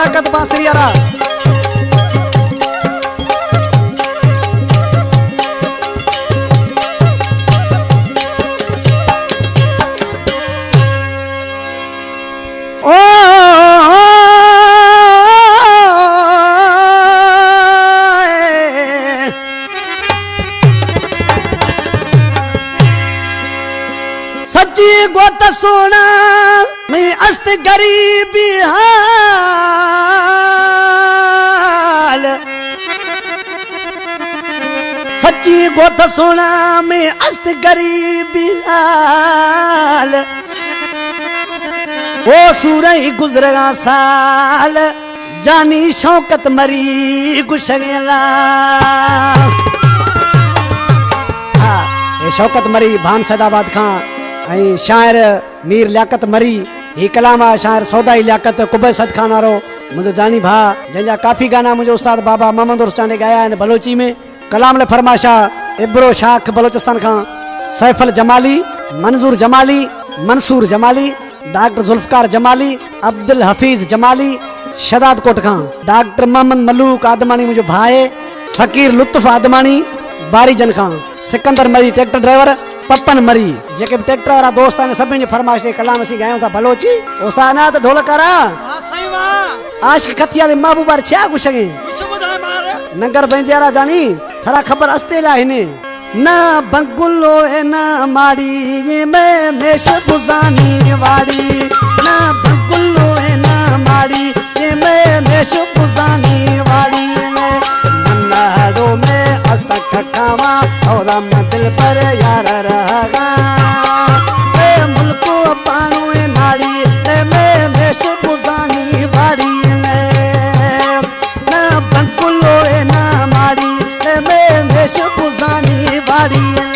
लियाकत बांसरियारा सच्ची गोत सोना मैं अस्त गरीबी हाल सच्ची गोत सोना मैं अस्त गरीबी हाल वो सूरई गुजरगा साल जानी शौकत मरी गुशगेला शौकत मरी भान सैदाबाद खां शायर मीर लियाकत मरी ही कलाम शायर सौदाई लियाकत कुबे सद खान वारो मुझे जानी भा जंजा काफी गाना मुझे उस्ताद बाबा मोहम्मद रुस्तान ने गाया है बलोची में कलाम ले फरमाशा इब्रो शाख बलोचिस्तान खां सैफल जमाली मंजूर जमाली मंसूर जमाली डॉक्टर जुल्फकार जमाली अब्दुल हफीज जमाली शदाद कोट खां डॉक्टर मोहम्मद मलूक आदमानी मुझे भाई फकीर लुत्फ आदमानी बारी जन खां सिकंदर मरी ट्रैक्टर ड्राइवर पप्पन मरी जेके ट्रैक्टर वाला दोस्त ने सभी ने फरमाइश कलाम असी गायो था बलोची उस्ताद ना तो ढोल करा हां सही वाह आशिक खतिया दे महबूबार छा गुशगे कुछ बुधाए मार नगर बेंजारा जानी थरा खबर अस्ते ला हिने ना बंगुलो है ना माड़ी ये मैं मेश बुजानी वाड़ी ना बंगुलो है ना माड़ी ये मैं मेश बुजानी वाड़ी में मन्नाडो में अस्तक खावा और दिल पर यार रहा ए मुल्को पानो नाड़ी ए मैं मेश बुजानी वाड़ी में ना बंगुलो है ना माड़ी ए मैं मेश बुजानी वाड़ी में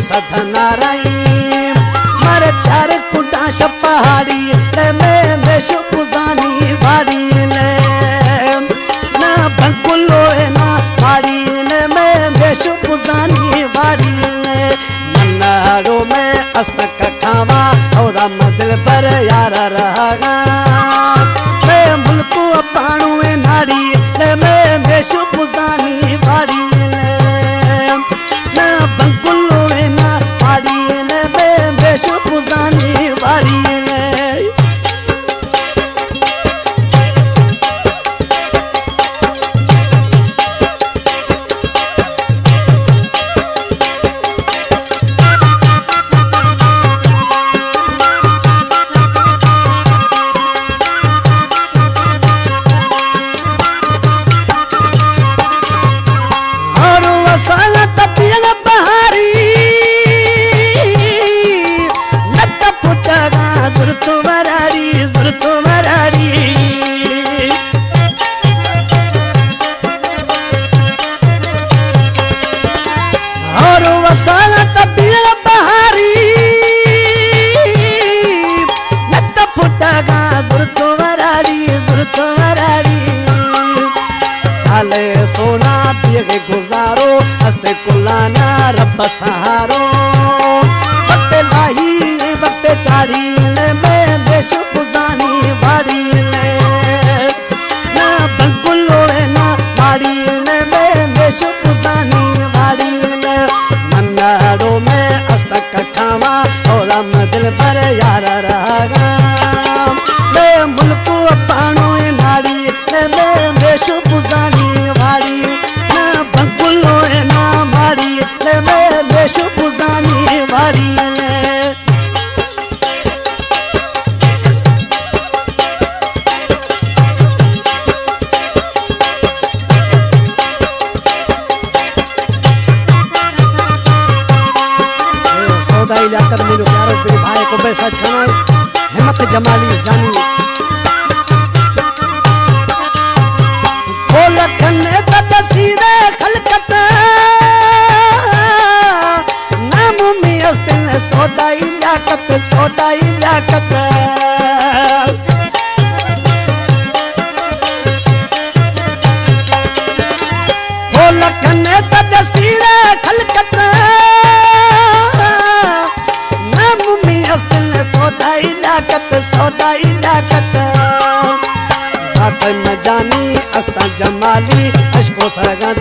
सधना रही मर चार कुटा पहाड़ी में बेश पुजानी बाड़ी ले ना भंकुलो ना बाड़ी में बेश पुजानी बाड़ी ले मन्नाडो में अस्तक खावा और दिल पर यार रहा मैं मुल्को पाणु नाड़ी में बेश पुजानी बाड़ी ले ना भंकुलो पुजानी बाड़ी ने और वसाला तपिया बहारी जुर्तो मरारी और वसाला तबिया बहारी नत फुटगा जुर्तो मरारी साले सोना दिए गुजारो हस्ते कुलाना रब सहारो वक्त लाही वक्त चाड़ी में बेश पुजानी बाड़ी ले ना बंकुलो ना बाड़ी में बेश पुजानी बाड़ी ले मन्नाडो में अस्तक खावा और दिल पर यार रहा मैं मुल्को पानो नाड़ी में बेश पुजानी बाड़ी ना बंकुलो ना कुबे सद खाना हिम्मत जमाली जानी ओ लखन तसीरे खलकत नाम में अस्तिल सौदाई लाकत ओ लखन तसीरे खलकत नाम में अस्तिल सौदाई लाकत जात न जानी अस्ता जमाली अशको थगद